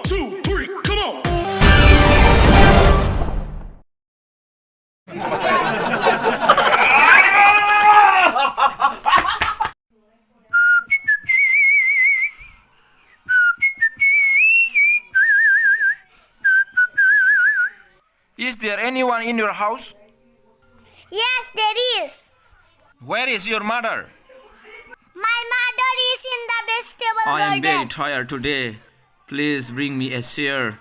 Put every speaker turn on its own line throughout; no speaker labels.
two, three, come on.
Is there anyone in your house?
Yes, there is.
Where is your mother?
My mother is in the vegetable
I am very
garden.
tired today. Please bring me a chair.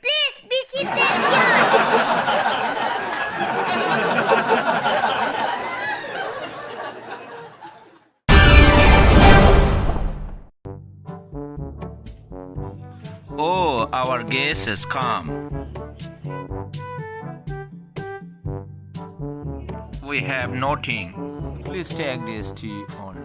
Please be seated here.
Oh, our guest has come. We have nothing. Please take this tea only.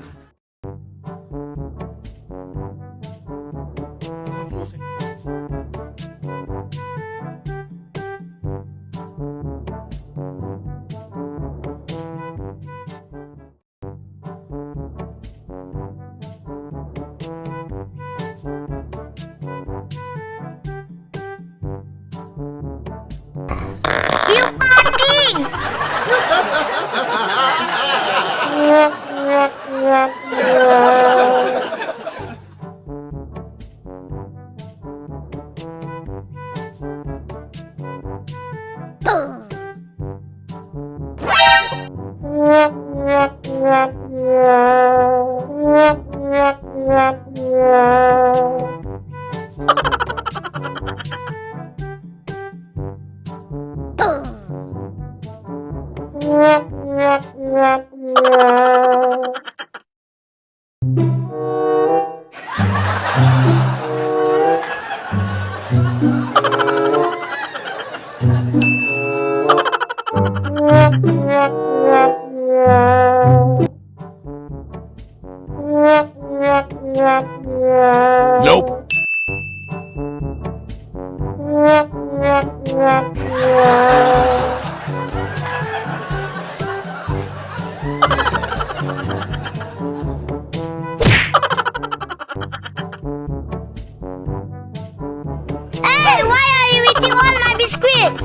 You farting!
Nope.
Hey, why are you eating all my biscuits?